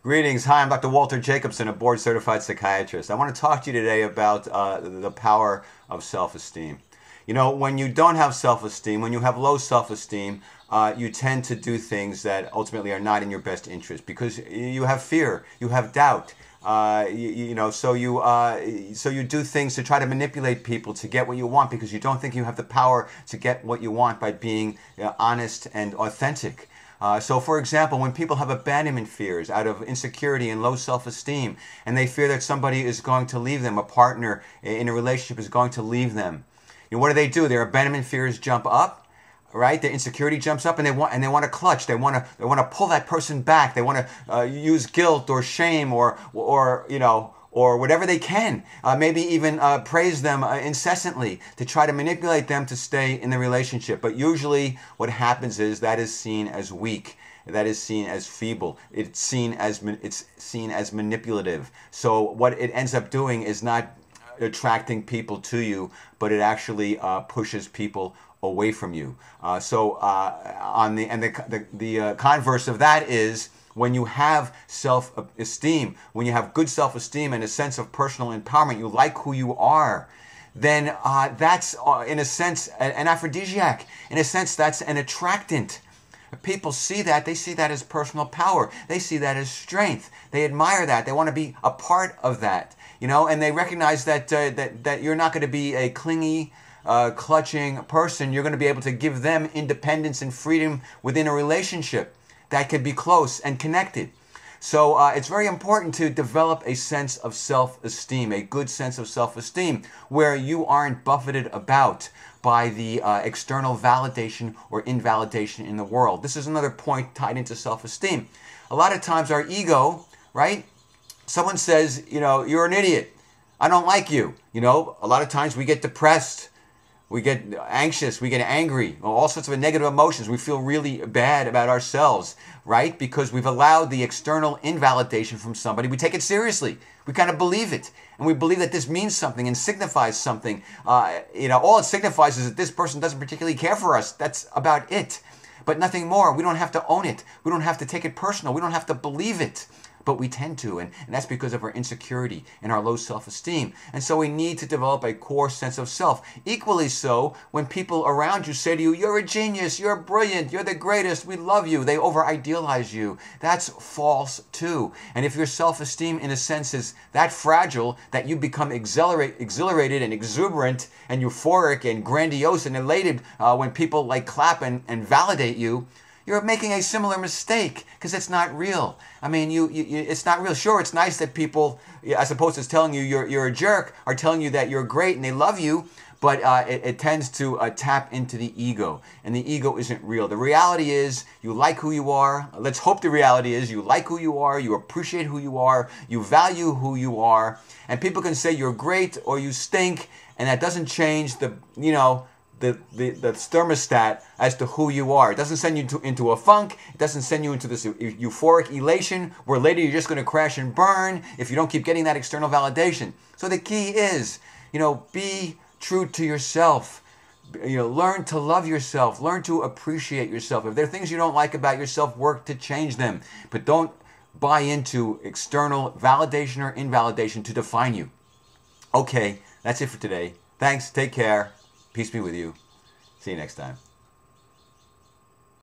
Greetings. Hi, I'm Dr. Walter Jacobson, a board-certified psychiatrist. I want to talk to you today about the power of self-esteem. You know, when you don't have self-esteem, when you have low self-esteem, you tend to do things that ultimately are not in your best interest because you have fear, you have doubt. So you do things to try to manipulate people to get what you want because you don't think you have the power to get what you want by being honest and authentic. So for example, when people have abandonment fears out of insecurity and low self-esteem, and they fear that somebody is going to leave them, a partner in a relationship is going to leave them, you know, what do? Their abandonment fears jump up, right? Their insecurity jumps up, and they want to clutch. They want to pull that person back. They want to use guilt or shame or whatever they can. Maybe even praise them incessantly to try to manipulate them to stay in the relationship. But usually what happens is that is seen as weak. That is seen as feeble. It's seen as manipulative. So what it ends up doing is not attracting people to you, but it actually pushes people away from you. The converse of that is, when you have self-esteem, when you have good self-esteem and a sense of personal empowerment, you like who you are, then that's, in a sense, an aphrodisiac. In a sense, that's an attractant. People see that. They see that as personal power. They see that as strength. They admire that. They want to be a part of that, you know, and they recognize that that you're not going to be a clingy, clutching person. You're going to be able to give them independence and freedom within a relationship that could be close and connected. So it's very important to develop a sense of self-esteem, a good sense of self-esteem, where you aren't buffeted about by the external validation or invalidation in the world. This is another point tied into self-esteem. A lot of times our ego, right? Someone says, you know, you're an idiot. I don't like you. You know, a lot of times we get depressed. We get anxious, we get angry, all sorts of negative emotions. We feel really bad about ourselves, right? Because we've allowed the external invalidation from somebody. We take it seriously. We kind of believe it. And we believe that this means something and signifies something. All it signifies is that this person doesn't particularly care for us. That's about it. But nothing more. We don't have to own it. We don't have to take it personal. We don't have to believe it. But we tend to, and that's because of our insecurity and our low self-esteem. And so we need to develop a core sense of self. Equally so, when people around you say to you, you're a genius, you're brilliant, you're the greatest, we love you, they over-idealize you. That's false too. And if your self-esteem, in a sense, is that fragile that you become exhilarated and exuberant and euphoric and grandiose and elated when people like clap and validate you, you're making a similar mistake because it's not real. I mean, it's not real. Sure, it's nice that people, as opposed to telling you you're a jerk, are telling you that you're great and they love you, but it tends to tap into the ego, and the ego isn't real. The reality is you like who you are. Let's hope the reality is you like who you are, you appreciate who you are, you value who you are, and people can say you're great or you stink, and that doesn't change the thermostat as to who you are. It doesn't send you into a funk. It doesn't send you into this euphoric elation where later you're just going to crash and burn if you don't keep getting that external validation. So the key is, be true to yourself. Learn to love yourself. Learn to appreciate yourself. If there are things you don't like about yourself, work to change them. But don't buy into external validation or invalidation to define you. Okay, that's it for today. Thanks. Take care. Peace be with you. See you next time.